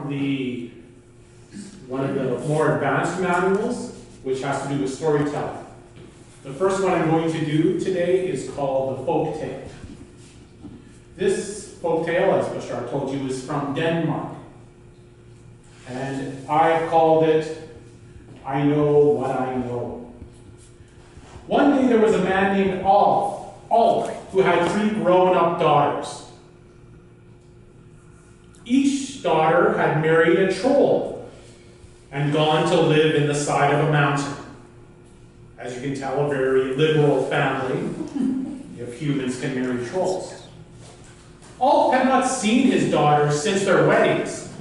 from one of the more advanced manuals, which has to do with storytelling. The first one I'm going to do today is called the folk tale. This folk tale, as Bashar told you, is from Denmark. And I called it, I Know What I Know. One day there was a man named Ulf, who had 3 grown-up daughters. Each daughter had married a troll and gone to live in the side of a mountain. As you can tell, a very liberal family, if humans can marry trolls. Ulf had not seen his daughters since their weddings,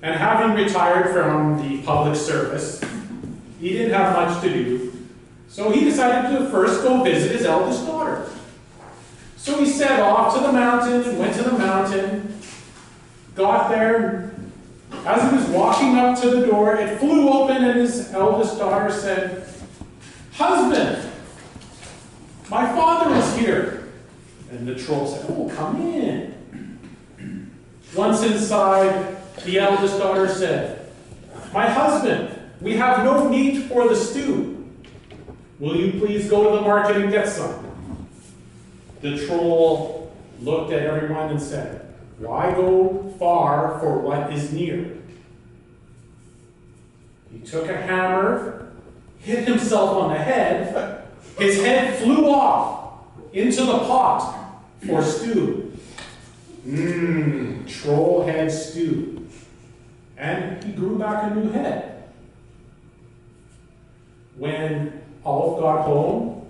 and having retired from the public service, he didn't have much to do, so he decided to first go visit his eldest daughter. So he set off to the mountain, went to the mountain, got there. As he was walking up to the door, it flew open and his eldest daughter said, "Husband, my father is here." And the troll said, "Oh, come in." Once inside, the eldest daughter said, "My husband, we have no meat for the stew. Will you please go to the market and get some?" The troll looked at everyone and said, "Why go far for what is near?" He took a hammer, hit himself on the head. His head flew off into the pot for stew. Troll head stew. And he grew back a new head. When Ulf got home,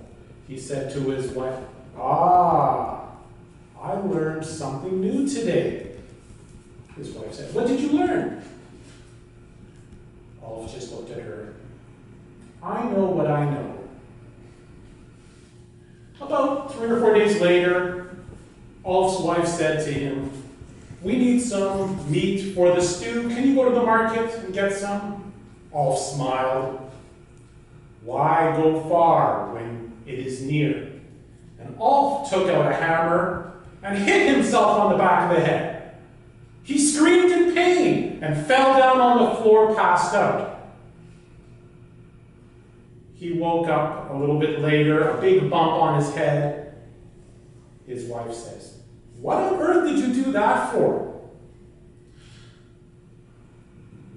he said to his wife, I learned something new today." His wife said, "What did you learn?" Ulf just looked at her. "I know what I know." About 3 or 4 days later, Ulf's wife said to him, "We need some meat for the stew. Can you go to the market and get some?" Ulf smiled. "Why go far when it is near?" And Ulf took out a hammer and hit himself on the back of the head. He screamed in pain and fell down on the floor, passed out. He woke up a little bit later, a big bump on his head. His wife says, "What on earth did you do that for?"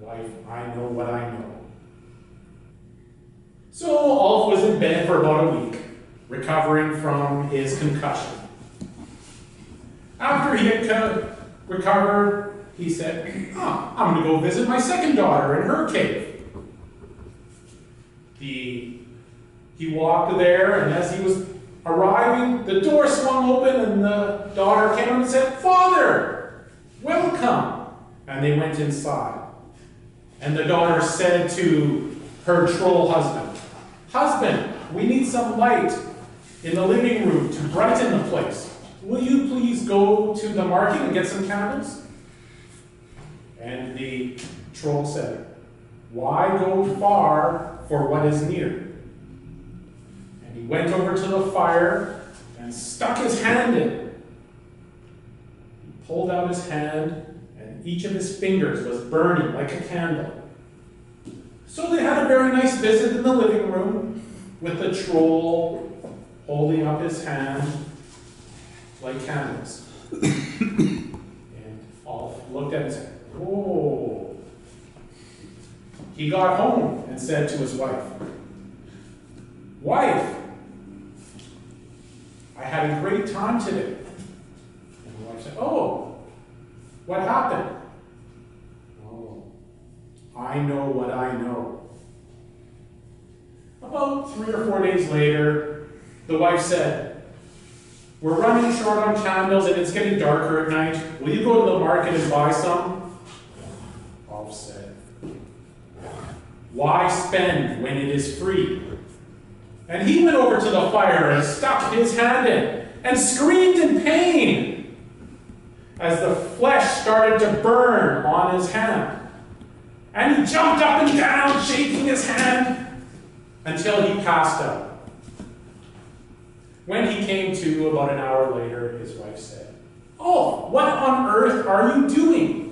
Wife, "I know what I know." So Ulf was in bed for about a week, recovering from his concussion. After he had recovered, he said, "I'm going to go visit my second daughter in her cave." He walked there, and as he was arriving, the door swung open, and the daughter came and said, "Father, welcome." And they went inside. And the daughter said to her troll husband, "Husband, we need some light in the living room to brighten the place. Will you please go to the market and get some candles?" And the troll said, "Why go far for what is near?" And he went over to the fire and stuck his hand in. He pulled out his hand, and each of his fingers was burning like a candle. So they had a very nice visit in the living room, with the troll holding up his hand like candles. And Ulf looked at him and said, "Whoa." He got home and said to his wife, "Wife, I had a great time today." And the wife said, "Oh, what happened?" "Oh, I know what I know." About 3 or 4 days later, the wife said, "We're running short on candles and it's getting darker at night. Will you go to the market and buy some?" Ulf said, "Why spend when it is free?" And he went over to the fire and stuck his hand in and screamed in pain as the flesh started to burn on his hand. And he jumped up and down, shaking his hand, until he passed out. When he came to about an hour later, his wife said, "Oh, what on earth are you doing?"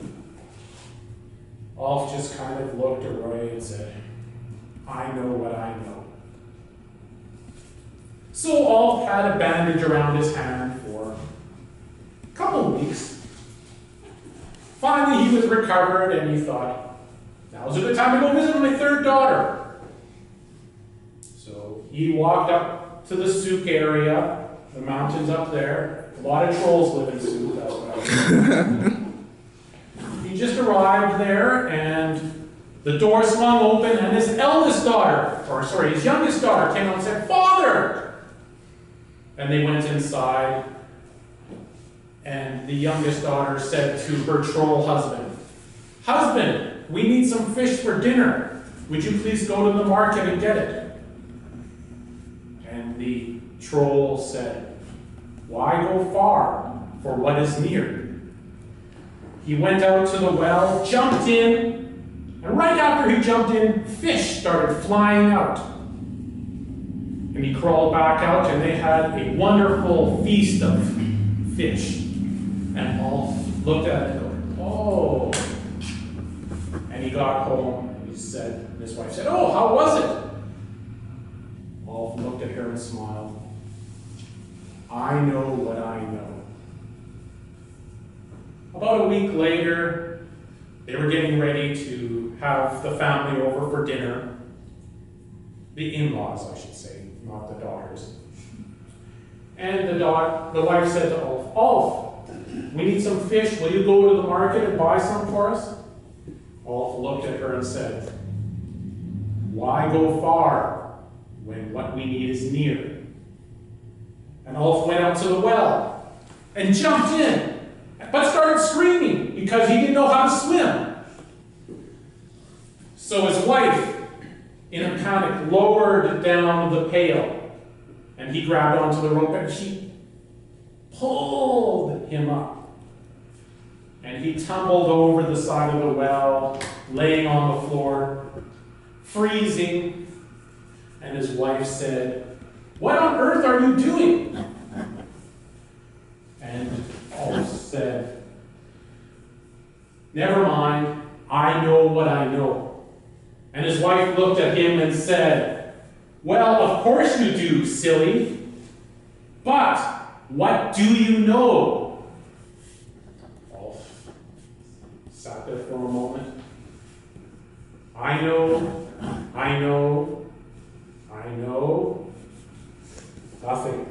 Ulf just kind of looked away and said, I know what I know. So Ulf had a bandage around his hand for a couple of weeks. Finally, he was recovered, and he thought, now's a good time to go visit my third daughter. So he walked up to the Souk area, the mountains up there. A lot of trolls live in Souk, that's what I was He just arrived there, and the door swung open, and his youngest daughter came out and said, Father! And they went inside, and the youngest daughter said to her troll husband, Husband, we need some fish for dinner. Would you please go to the market and get it? And the troll said, Why go far for what is near? He went out to the well, jumped in, and right after he jumped in, fish started flying out. And he crawled back out, and they had a wonderful feast of fish. And Ulf looked at it and go, oh. And he got home, and his wife said, oh, how was it? Ulf looked at her and smiled. I know what I know. About a week later, they were getting ready to have the family over for dinner. The in-laws, I should say, not the daughters. And the wife said to Ulf, Ulf, we need some fish. Will you go to the market and buy some for us? Ulf looked at her and said, why go far when what we need is near? And Ulf went out to the well and jumped in, but started screaming because he didn't know how to swim. So his wife, in a panic, lowered down the pail, and he grabbed onto the rope, and she pulled him up. And he tumbled over the side of the well, laying on the floor, freezing. And his wife said, what on earth are you doing? And Ulf said, never mind, I know what I know. And his wife looked at him and said, well, of course you do, silly. But what do you know? Ulf sat there for a moment. I know, nothing.